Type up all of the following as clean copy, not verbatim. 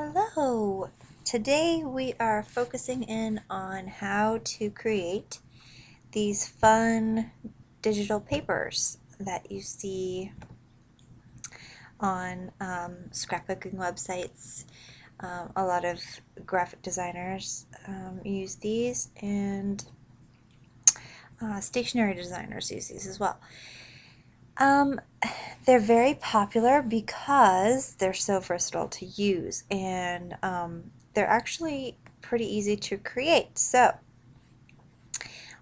Hello! Today we are focusing in on how to create these fun digital papers that you see on scrapbooking websites. A lot of graphic designers use these, and stationery designers use these as well. Um, they're very popular because they're so versatile to use, and they're actually pretty easy to create. So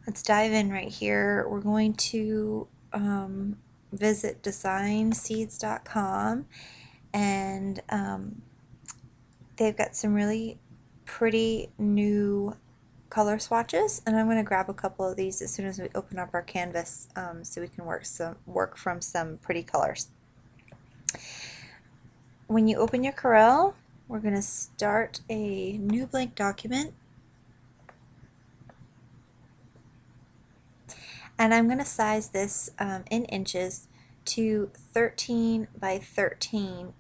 let's dive in right here. We're going to visit designseeds.com, and they've got some really pretty new color swatches, and I'm going to grab a couple of these as soon as we open up our canvas, so we can work from some pretty colors. When you open your Corel, we're going to start a new blank document, and I'm going to size this in inches to 13 by 13.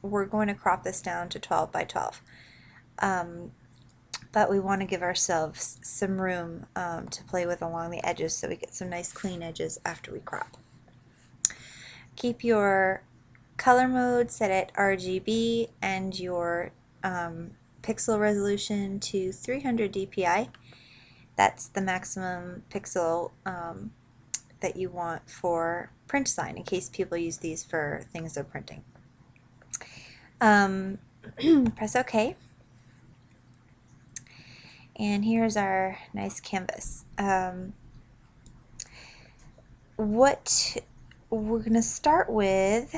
We're going to crop this down to 12 by 12. But we want to give ourselves some room to play with along the edges, so we get some nice clean edges after we crop. Keep your color mode set at RGB and your pixel resolution to 300 dpi. That's the maximum pixel that you want for print sign, in case people use these for things they're printing. Press OK. And here's our nice canvas. What we're going to start with,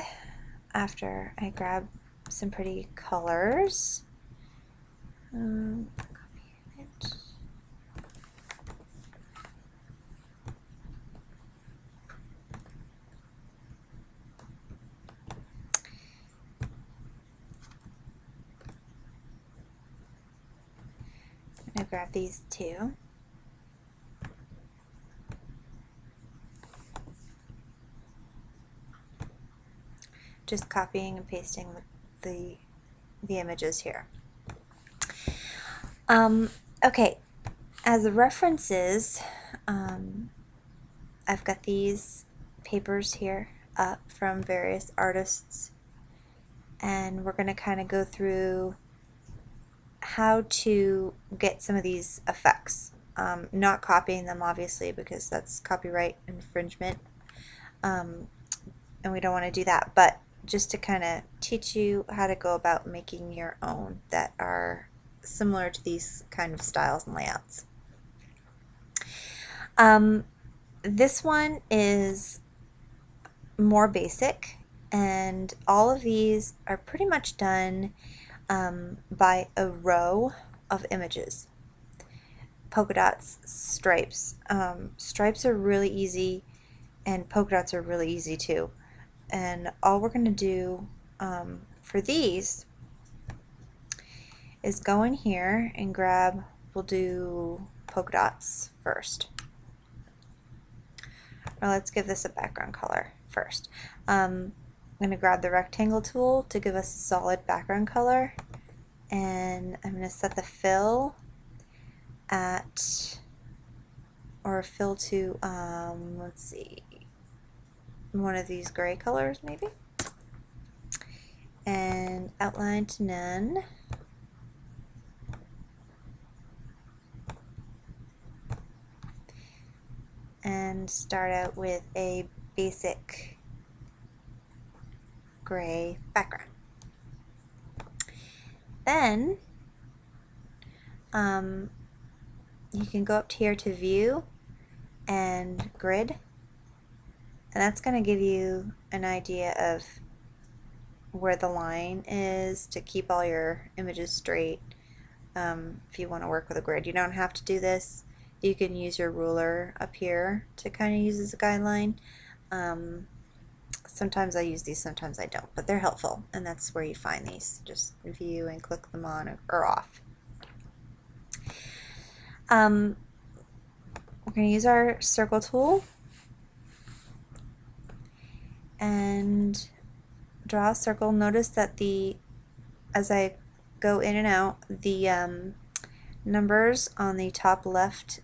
after I grab some pretty colors, I'm going to grab these two. Just copying and pasting the images here. Okay, as references, I've got these papers here up from various artists, and we're going to kind of go through how to get some of these effects. Not copying them, obviously, because that's copyright infringement, and we don't want to do that, but just to kind of teach you how to go about making your own that are similar to these kind of styles and layouts. This one is more basic, and all of these are pretty much done by a row of images. Polka dots, stripes. Stripes are really easy, and polka dots are really easy too. And all we're going to do for these is go in here and grab, we'll do polka dots first. Or let's give this a background color first. I'm going to grab the rectangle tool to give us a solid background color, and I'm going to set the fill at, or fill to, let's see, one of these gray colors maybe, and outline to none. And start out with a basic gray background. Then you can go up here to View and Grid, and that's going to give you an idea of where the line is to keep all your images straight. If you want to work with a grid, you don't have to do this. You can use your ruler up here to kind of use as a guideline. Sometimes I use these, sometimes I don't, but they're helpful, and that's where you find these. Just view and click them on or off. We're going to use our circle tool and draw a circle. Notice that as I go in and out, the numbers on the top left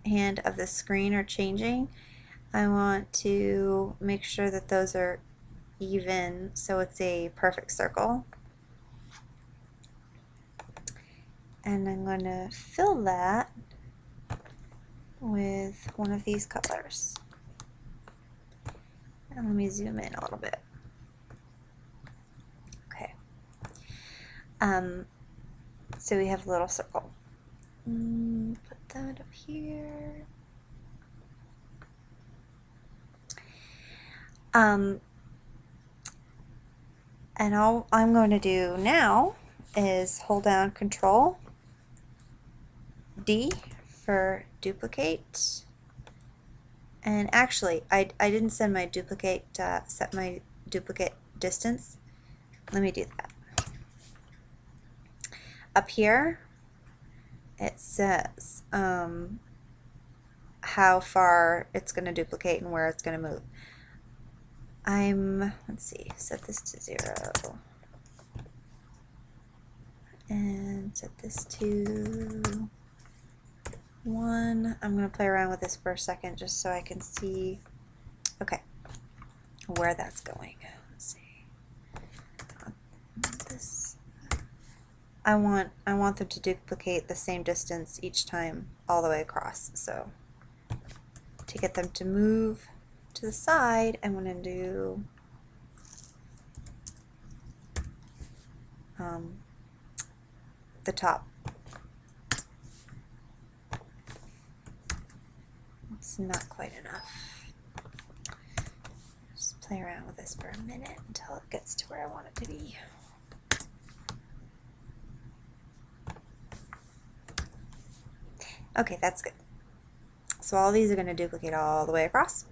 hand of the screen are changing. I want to make sure that those are even so it's a perfect circle. And I'm going to fill that with one of these colors. And let me zoom in a little bit. Okay. So we have a little circle. Put that up here. And all I'm going to do now is hold down Control D for duplicate. And actually, I didn't set my duplicate distance. Let me do that. Up here, it says how far it's going to duplicate and where it's going to move. Let's see, set this to 0 and set this to 1. I'm going to play around with this for a second just so I can see, okay, where that's going. Let's see. I want them to duplicate the same distance each time all the way across. So to get them to move to the side, I'm going to do the top. It's not quite enough. Just play around with this for a minute until it gets to where I want it to be. Okay, that's good. So all these are going to duplicate all the way across.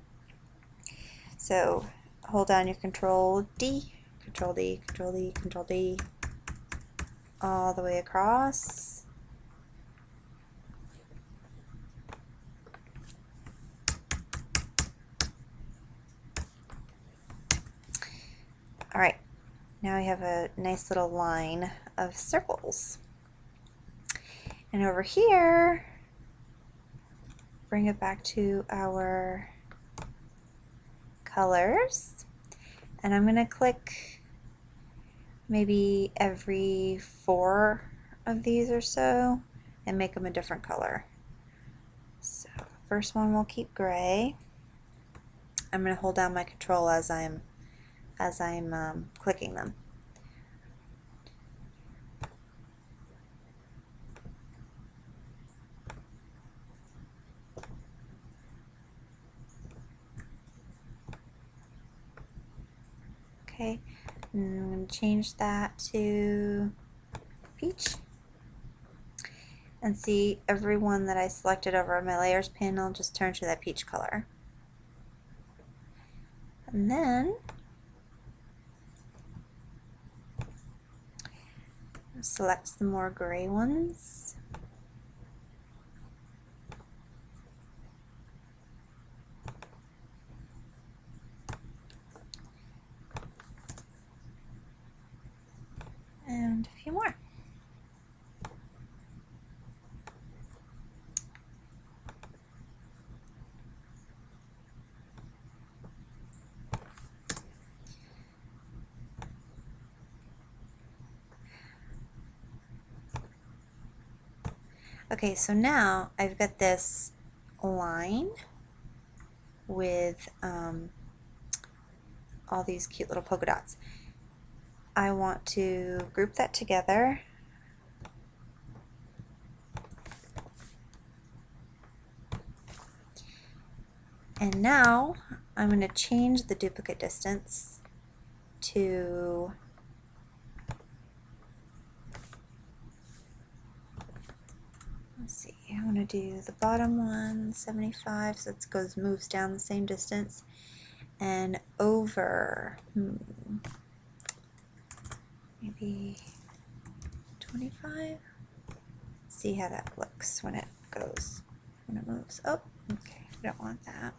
So hold down your Control D, Control D, Control D, Control D, all the way across. All right, now we have a nice little line of circles. And over here, bring it back to our colors. And I'm going to click maybe every 4 of these or so and make them a different color. So first one we'll keep gray. I'm going to hold down my Control as I'm clicking them. Okay, and I'm going to change that to peach. And see, every one that I selected over on my layers panel just turned to that peach color. And then select some more gray ones. And a few more. Okay, so now I've got this line with all these cute little polka dots. I want to group that together. And now I'm going to change the duplicate distance to let's see, I want to do the bottom one, 75, so it moves down the same distance, and over, maybe 25. See how that looks when it moves. Oh, okay, we don't want that.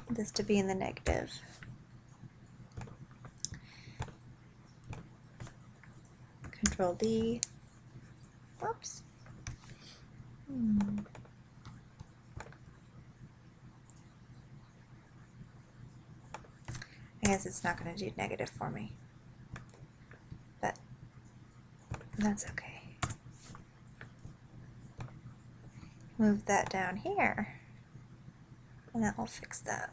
This to be in the negative. Control D. Whoops. I guess it's not going to do negative for me, but that's okay. Move that down here, and that will fix that.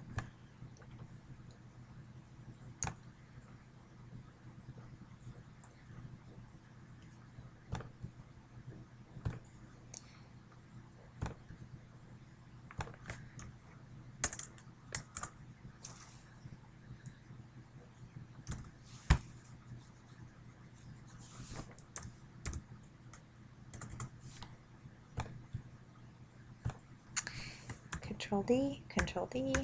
Control D, Control D.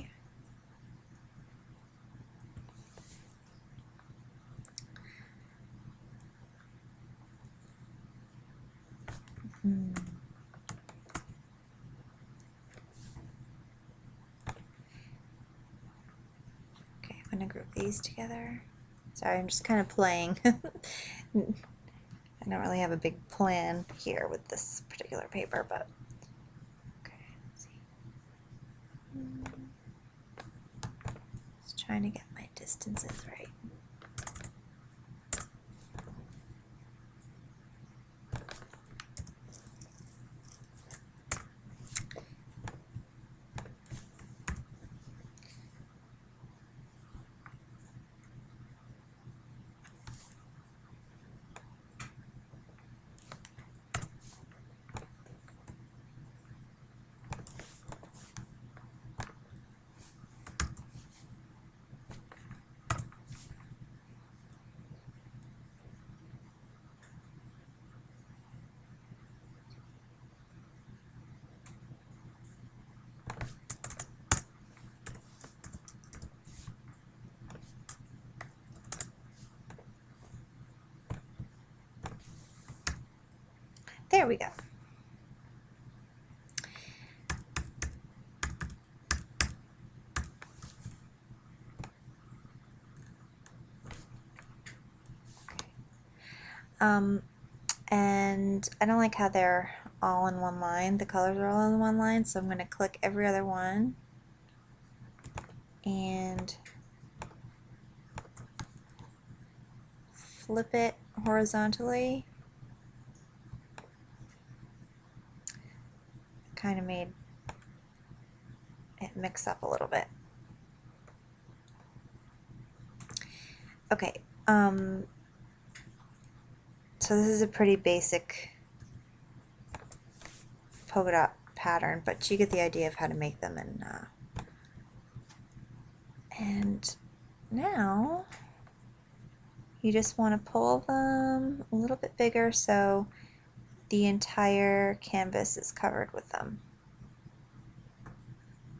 Okay, I'm going to group these together. Sorry, I'm just kind of playing. I don't really have a big plan here with this particular paper, but okay, let's see. Just trying to get my distances right. There we go. And I don't like how they're all in one line. The colors are all in one line, so I'm going to click every other one and flip it horizontally. Kind of made it mix up a little bit. Okay, so this is a pretty basic polka dot pattern, but you get the idea of how to make them. And now you just want to pull them a little bit bigger so the entire canvas is covered with them.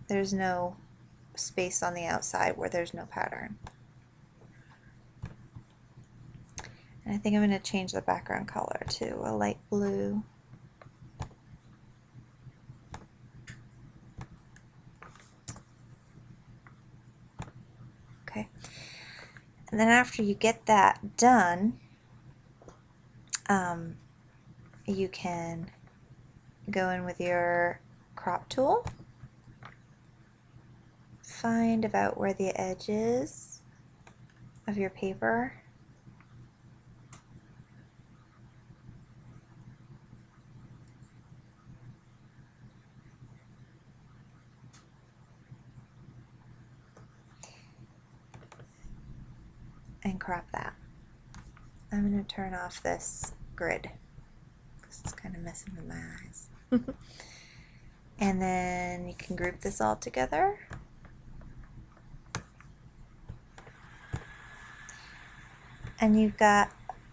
There's no space on the outside where there's no pattern. And I think I'm going to change the background color to a light blue. Okay. And then after you get that done, you can go in with your crop tool, find about where the edge is of your paper, and crop that. I'm going to turn off this grid because it's kind of messing with my eyes. And then you can group this all together. And you've got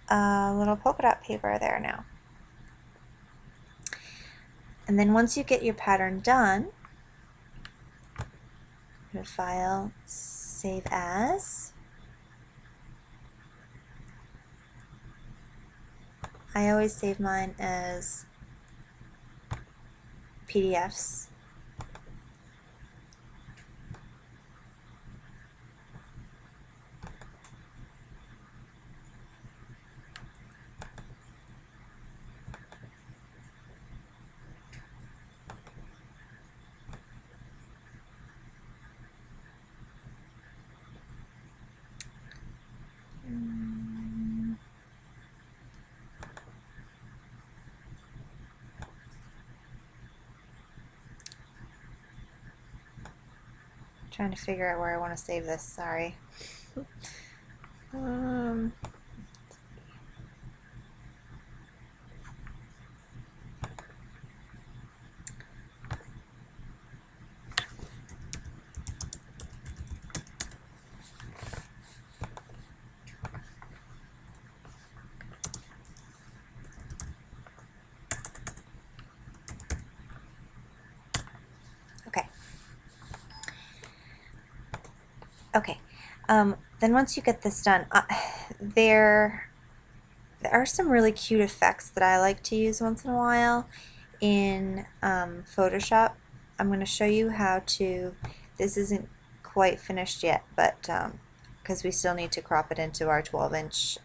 a little polka dot paper there now. And then once you get your pattern done, go to File, Save As. I always save mine as PDFs. Trying to figure out where I want to save this, sorry. Okay. Okay. Then once you get this done, there are some really cute effects that I like to use once in a while in Photoshop. I'm going to show you how to, this isn't quite finished yet, but because we still need to crop it into our 12-inch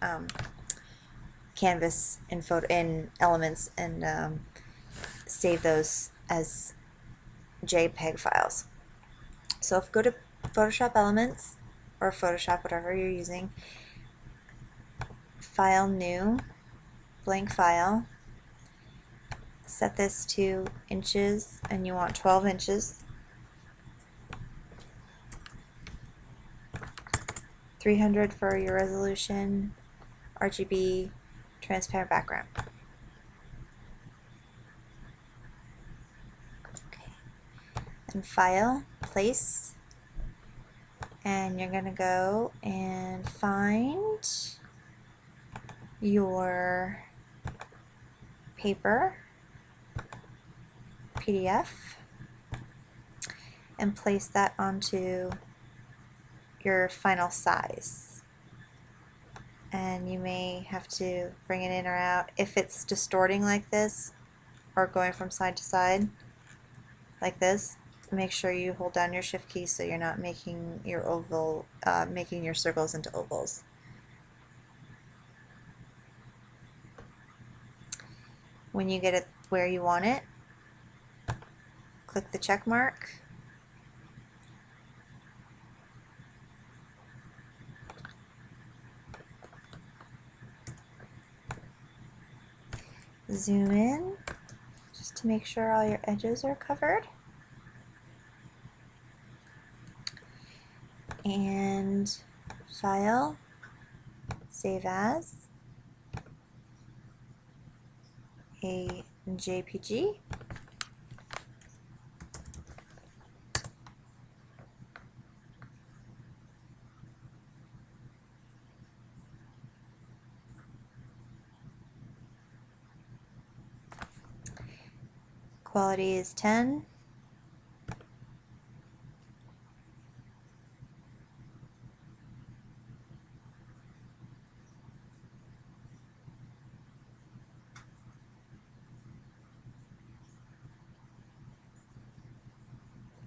canvas in Elements and save those as JPEG files. So if you go to Photoshop Elements or Photoshop, whatever you're using, File, New, Blank File, set this to inches and you want 12 inches, 300 for your resolution, RGB, transparent background. Okay. And File, Place, and you're going to go and find your paper, PDF, and place that onto your final size. And you may have to bring it in or out. If it's distorting like this or going from side to side like this, make sure you hold down your shift key so you're not making your oval, making your circles into ovals. When you get it where you want it, click the check mark. Zoom in just to make sure all your edges are covered. And File, Save As, a JPG. Quality is 10.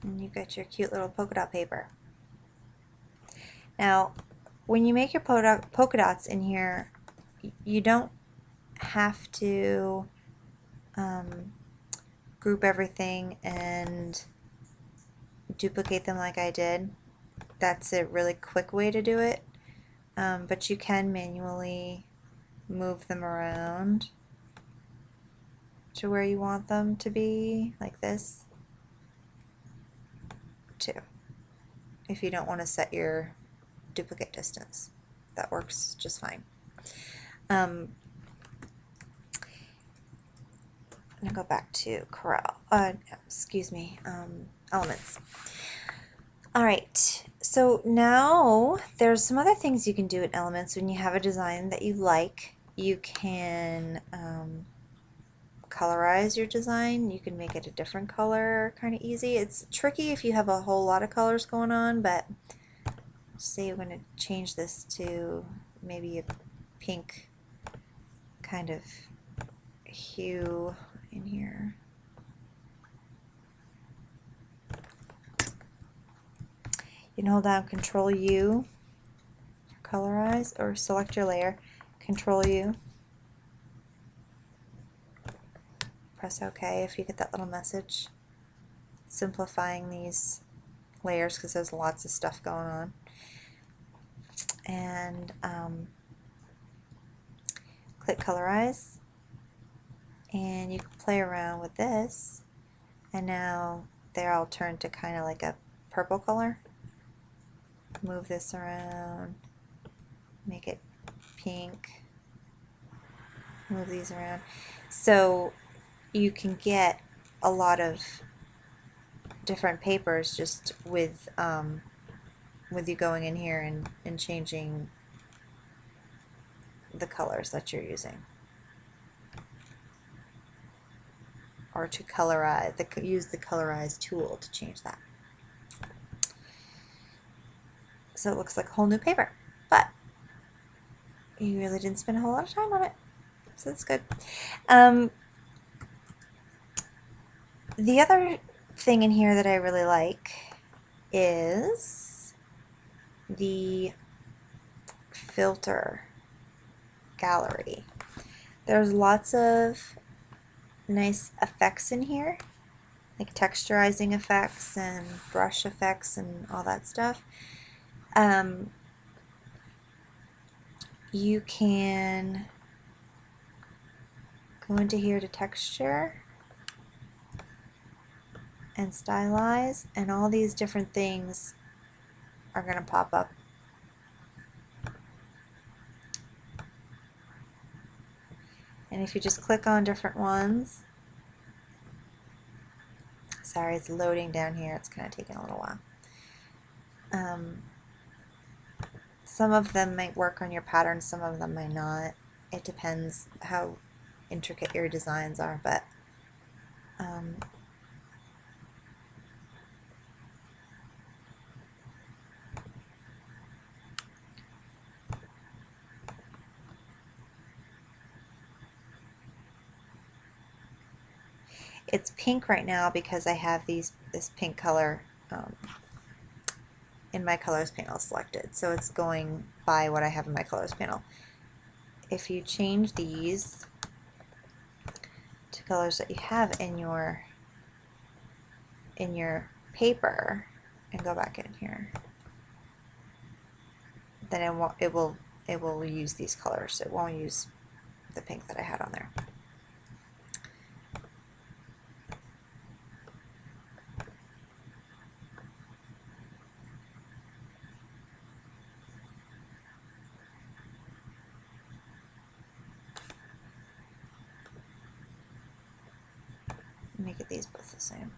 And you got your cute little polka dot paper. Now, when you make your polka dots in here, you don't have to group everything and duplicate them like I did. That's a really quick way to do it, but you can manually move them around to where you want them to be, like this, too, if you don't want to set your duplicate distance. That works just fine. I'm going to go back to Elements. Alright, so now there's some other things you can do in Elements when you have a design that you like. You can colorize your design. You can make it a different color, kind of easy. It's tricky if you have a whole lot of colors going on, but say we're going to change this to maybe a pink kind of hue in here. You can hold down Control U for colorize, or select your layer, Control U, press OK if you get that little message, simplifying these layers because there's lots of stuff going on. And click Colorize, and you can play around with this, and now they're all turned to kind of like a purple color. move this around, make it pink, move these around. So you can get a lot of different papers just with you going in here and changing the colors that you're using, or to colorize, use the colorize tool to change that. So it looks like a whole new paper, but you really didn't spend a whole lot of time on it, so that's good. The other thing in here that I really like is the filter gallery. There's lots of nice effects in here, like texturizing effects and brush effects and all that stuff. You can go into here to texture and stylize, and all these different things are going to pop up. And if you just click on different ones, sorry, it's loading down here, it's kind of taking a little while. Some of them might work on your pattern, some of them might not. It depends how intricate your designs are, but it's pink right now because I have this pink color in my colors panel selected, so it's going by what I have in my colors panel. If you change these to colors that you have in your paper and go back in here, then it will use these colors. It won't use the pink that I had on there. Make it these both the same.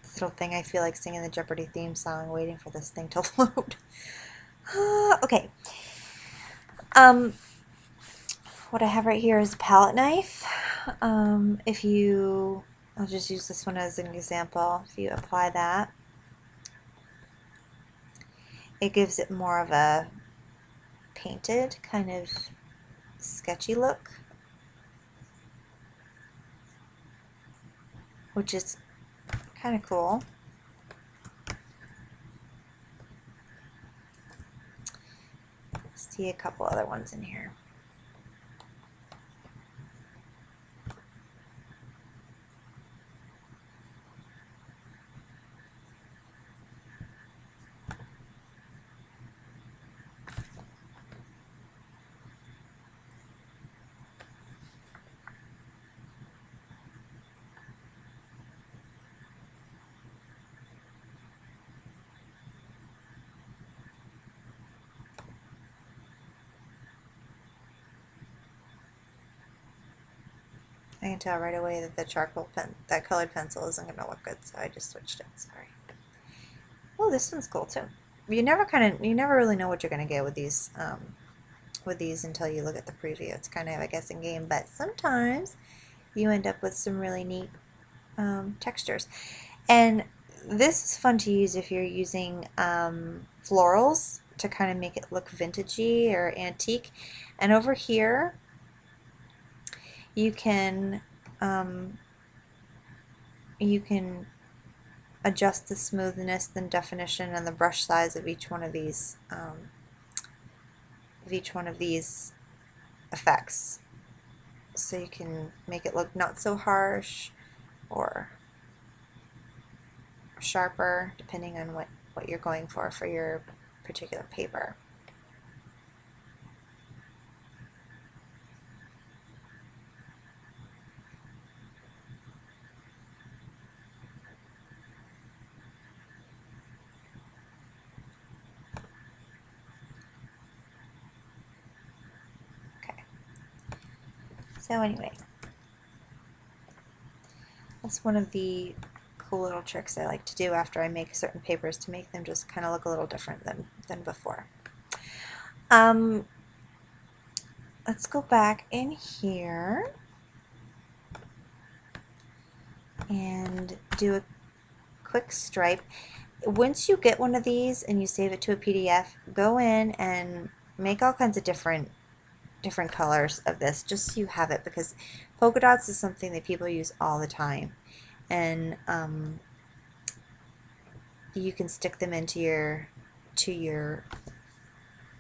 This little thing, I feel like singing the Jeopardy theme song, waiting for this thing to load. Okay. What I have right here is a palette knife. I'll just use this one as an example. If you apply that, it gives it more of a painted, kind of sketchy look, which is kind of cool. See a couple other ones in here. I can tell right away that the charcoal pen, that colored pencil isn't going to look good, so I just switched it. Sorry. Oh, this one's cool too. You never really know what you're going to get with these until you look at the preview. It's kind of a guessing game, but sometimes you end up with some really neat textures. And this is fun to use if you're using florals to kind of make it look vintagey or antique. And over here, you can adjust the smoothness and definition and the brush size of each one of these effects, so you can make it look not so harsh or sharper, depending on what you're going for your particular paper. So anyway, that's one of the cool little tricks I like to do after I make certain papers to make them just kind of look a little different than before. Let's go back in here and do a quick stripe. Once you get one of these and you save it to a PDF, go in and make all kinds of different colors of this just so you have it, because polka dots is something that people use all the time, and you can stick them into your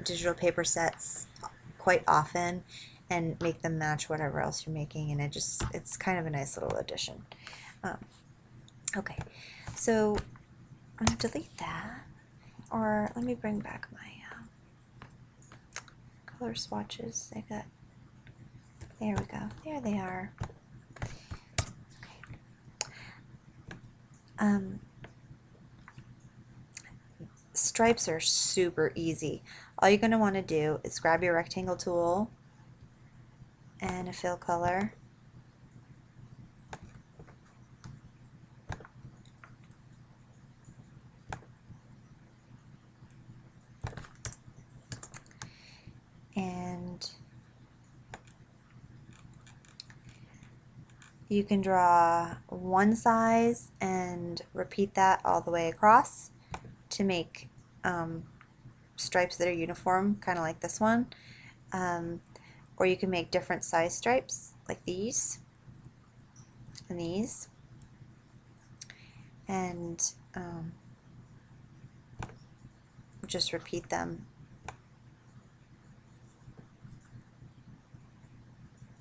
digital paper sets quite often and make them match whatever else you're making, and it's kind of a nice little addition. Okay, so I'm going to delete that, or let me bring back my color swatches. I got, there we go, there they are. Okay. Stripes are super easy. All you're going to want to do is grab your rectangle tool and a fill color, and you can draw one size and repeat that all the way across to make stripes that are uniform, kind of like this one. Or you can make different size stripes like these and these, and just repeat them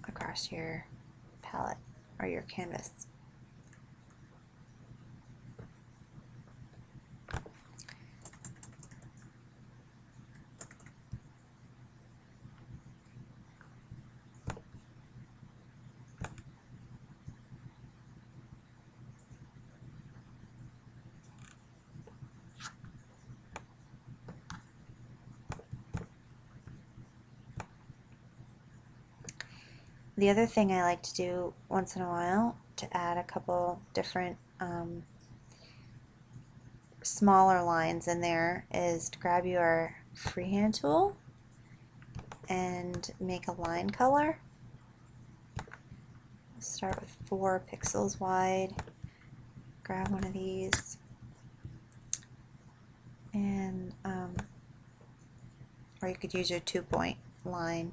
across your palette or your canvas. The other thing I like to do once in a while to add a couple different smaller lines in there is to grab your freehand tool and make a line color. Start with 4 pixels wide. Grab one of these and or you could use your 2-point line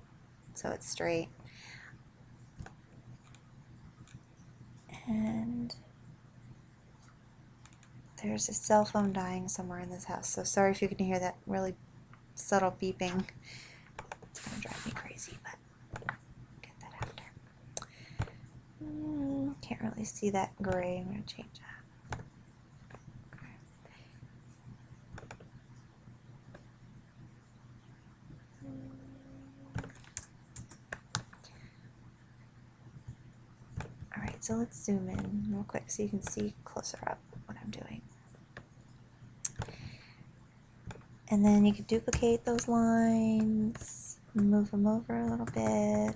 so it's straight. And there's a cell phone dying somewhere in this house, so sorry if you can hear that really subtle beeping. It's going to drive me crazy, but get that after. Can't really see that gray. I'm going to change that. Alright, so let's zoom in real quick so you can see closer up what I'm doing. And then you can duplicate those lines, move them over a little bit.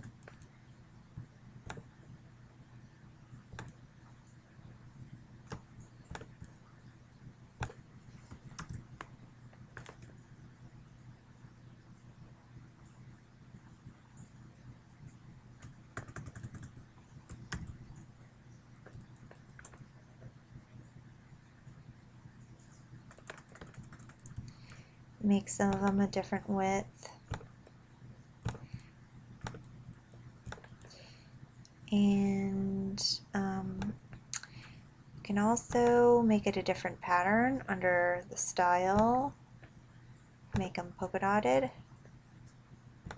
Make some of them a different width. And you can also make it a different pattern under the style. Make them polka dotted,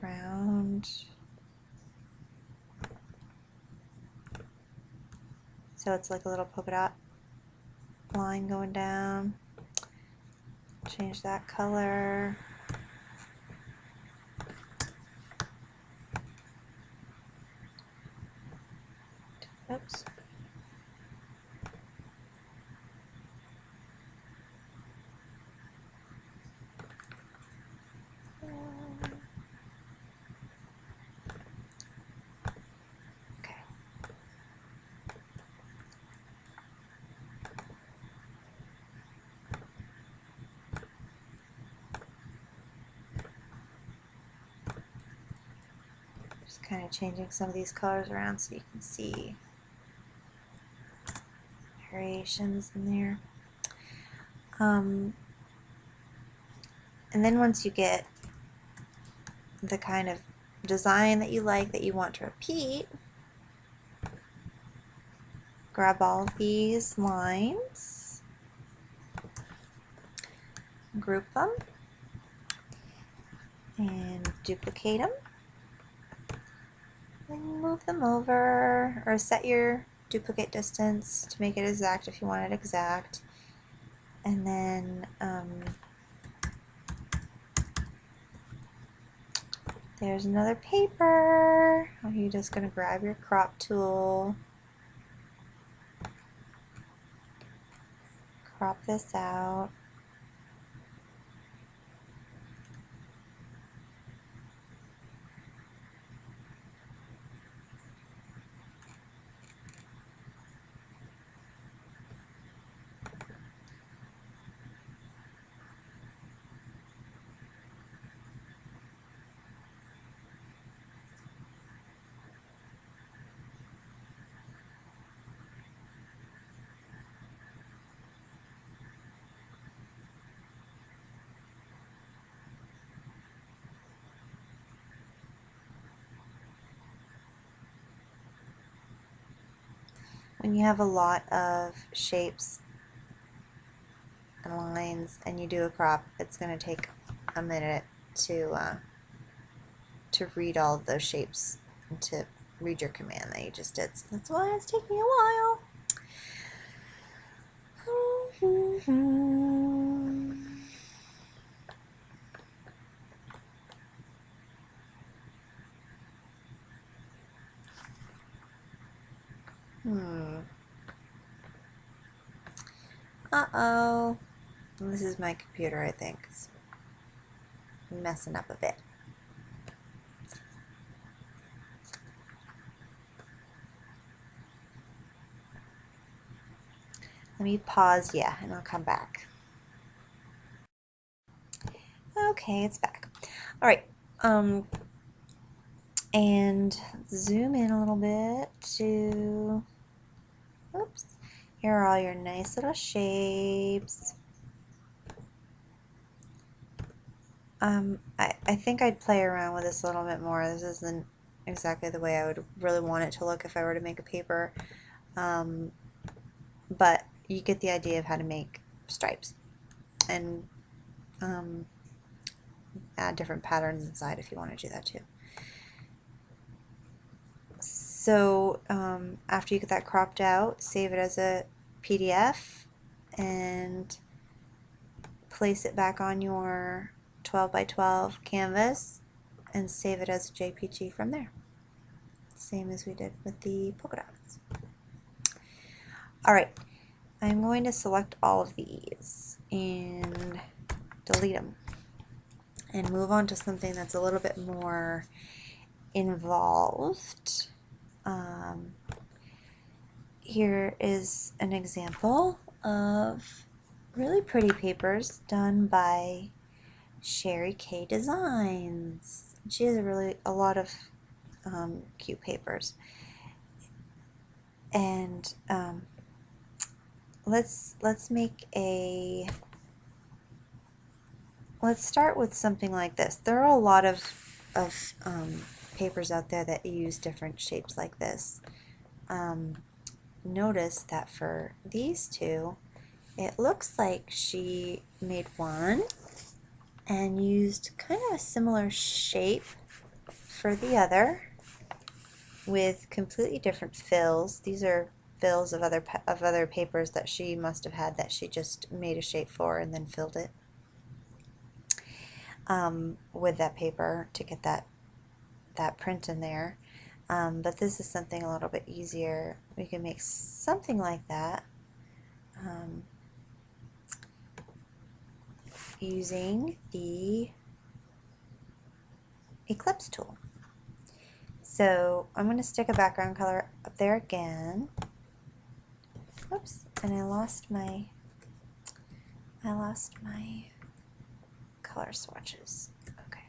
round. So it's like a little polka dot line going down. Change that color. Oops. kind of changing some of these colors around so you can see variations in there. And then once you get the kind of design that you like, that you want to repeat, grab all of these lines, group them, and duplicate them, and move them over, or set your duplicate distance to make it exact if you want it exact. And then there's another paper. You're just going to grab your crop tool, crop this out. When you have a lot of shapes and lines and you do a crop, it's going to take a minute to read all of those shapes and to read your command that you just did. So that's why it's taking a while. Uh-oh. This is my computer, I think. It's messing up a bit. Let me pause, yeah, and I'll come back. Okay, it's back. All right, and zoom in a little bit to, oops, here are all your nice little shapes. I think I'd play around with this a little bit more. This isn't exactly the way I would really want it to look if I were to make a paper, but you get the idea of how to make stripes and add different patterns inside if you want to do that too. So after you get that cropped out, save it as a PDF and place it back on your 12 by 12 canvas and save it as a JPG from there. Same as we did with the polka dots. Alright, I'm going to select all of these and delete them and move on to something that's a little bit more involved. Here is an example of really pretty papers done by Sherry K Designs. She has a lot of cute papers, and let's start with something like this. There are a lot of papers out there that use different shapes like this. Notice that for these two, it looks like she made one and used kind of a similar shape for the other with completely different fills. These are fills of other papers that she must have had that she just made a shape for and then filled it with that paper to get that print in there. But this is something a little bit easier. We can make something like that using the Eclipse tool. So I'm going to stick a background color up there again. Oops, and I lost my color swatches. Okay.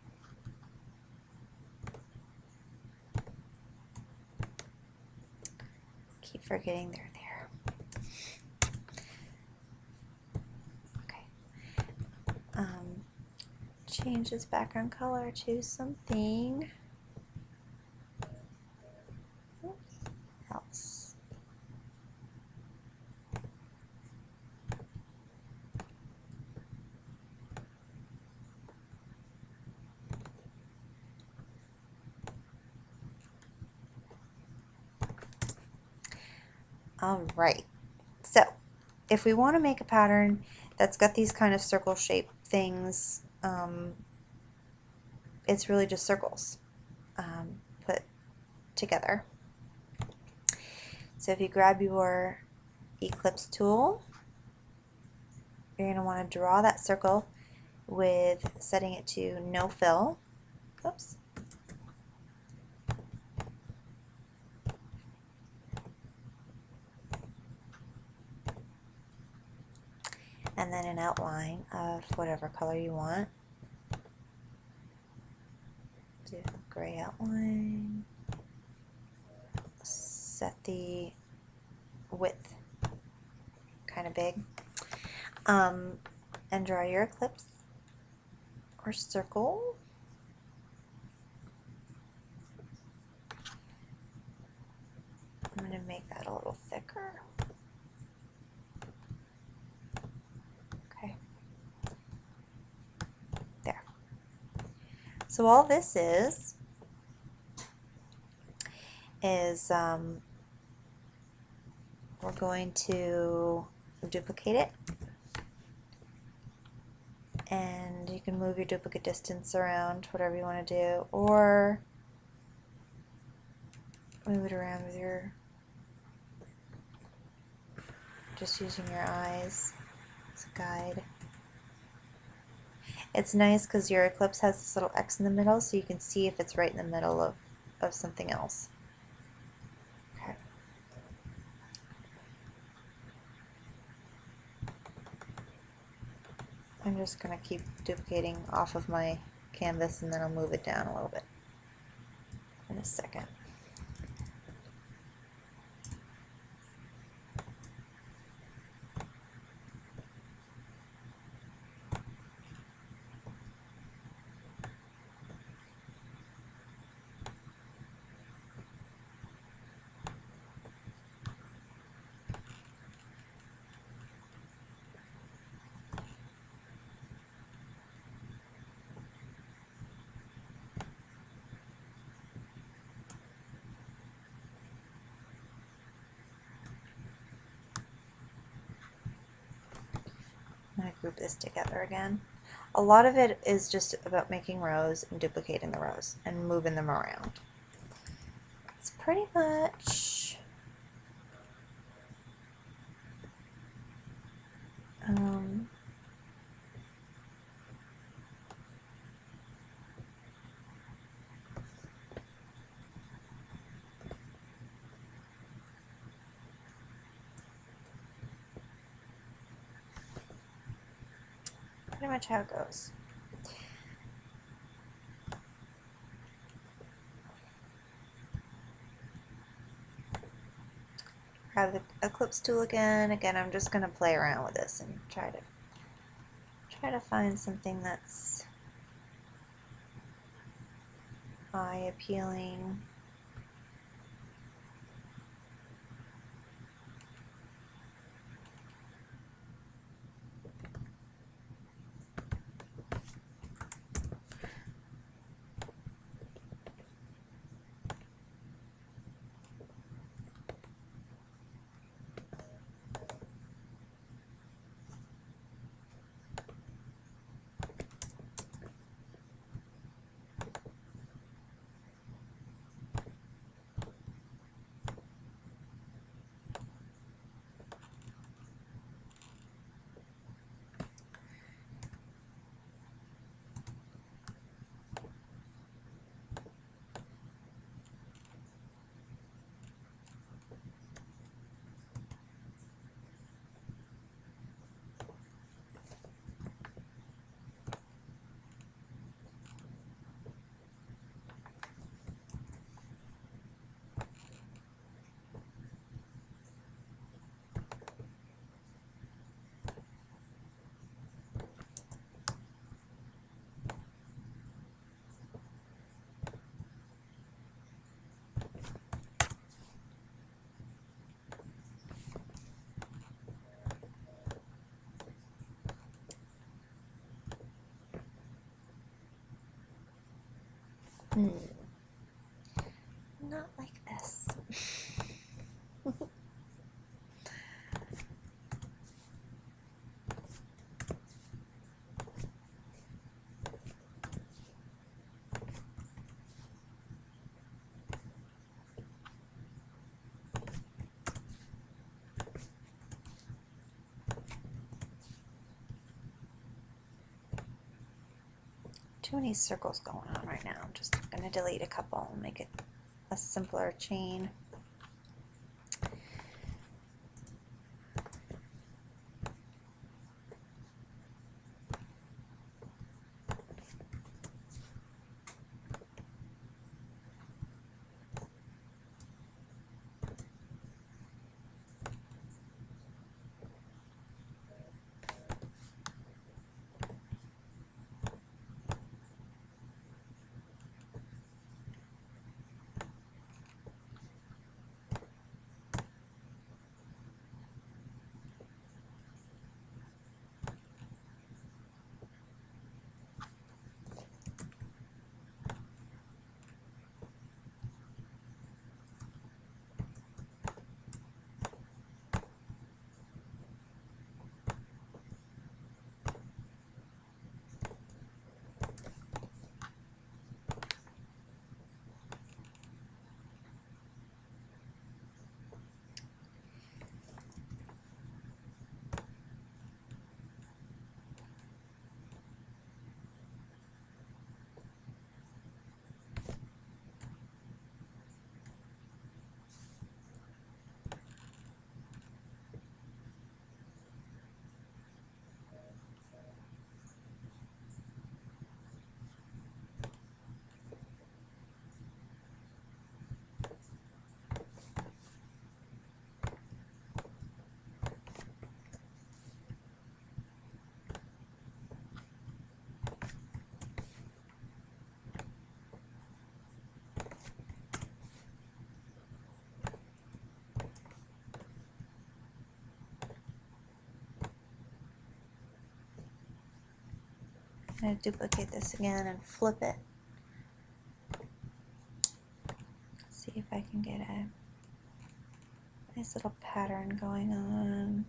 keep forgetting they're there. Okay. Change this background color to something else. All right, so if we want to make a pattern that's got these kind of circle shape things, it's really just circles put together. So if you grab your Eclipse tool, you're going to want to draw that circle with setting it to no fill. Oops. And then an outline of whatever color you want. Do a gray outline. Set the width kind of big. And draw your ellipse or circle. I'm going to make that a little thicker. Okay. There. So all this is we're going to duplicate it, and you can move your duplicate distance around, whatever you want to do, or move it around with your, just using your eyes as a guide. It's nice because your ellipse has this little X in the middle, so you can see if it's right in the middle of something else. Okay. I'm just going to keep duplicating off of my canvas, and then I'll move it down a little bit in a second. I'm going to group this together again. A lot of it is just about making rows and duplicating the rows and moving them around. It's pretty much pretty much how it goes. Grab the Eclipse tool again. Again, I'm just going to play around with this and try to find something that's eye appealing. Not like this. Too many circles going on right now. I'm just going to delete a couple and make it a simpler chain. I'm going to duplicate this again and flip it. See if I can get a nice little pattern going on.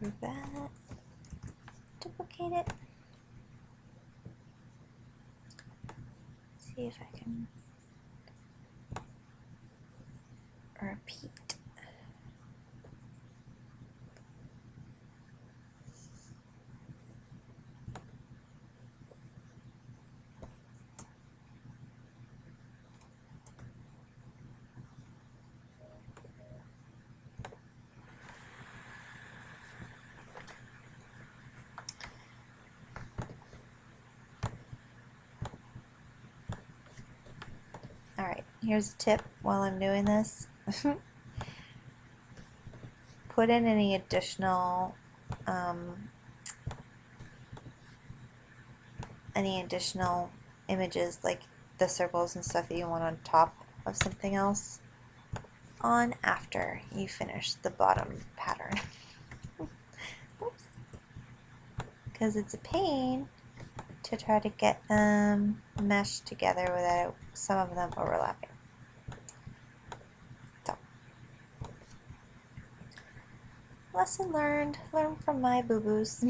Move that, duplicate it. See if I can repeat. Alright, here's a tip while I'm doing this. Put in any additional images, like the circles and stuff that you want on top of something else, on after you finish the bottom pattern. Oops. Because it's a pain to try to get them meshed together without some of them overlapping. So, lesson learned. Learn from my boo-boos.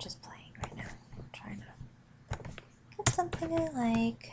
just playing right now. I'm trying to get something I like.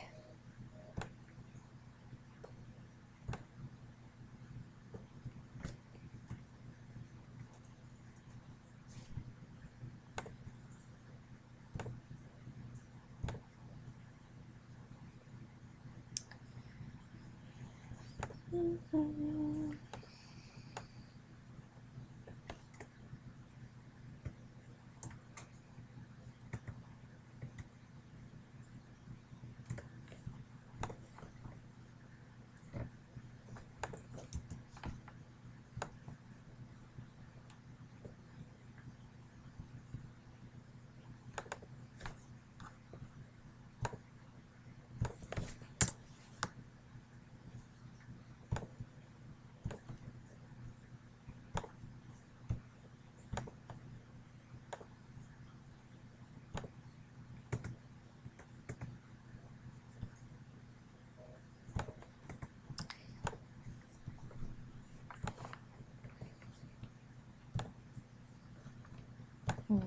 Hmm.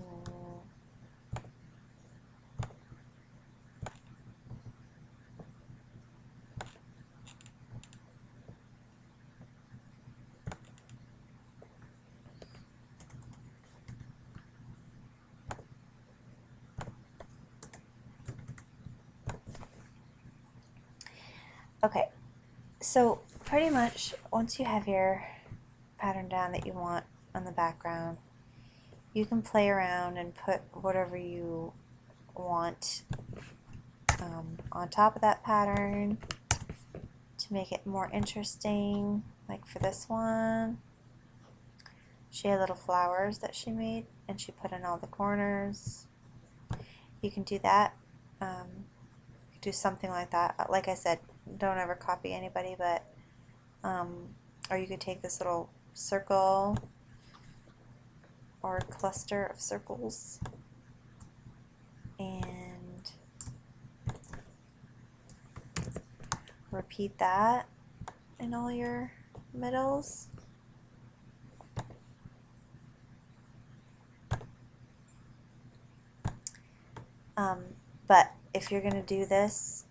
Okay, so pretty much once you have your pattern down that you want on the background, you can play around and put whatever you want on top of that pattern to make it more interesting. Like for this one, she had little flowers that she made and she put in all the corners. You can do that. Do something like that. Like I said, don't ever copy anybody, but or you could take this little circle or cluster of circles and repeat that in all your middles. But if you're going to do this,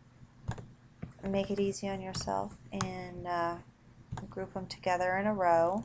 make it easy on yourself and group them together in a row.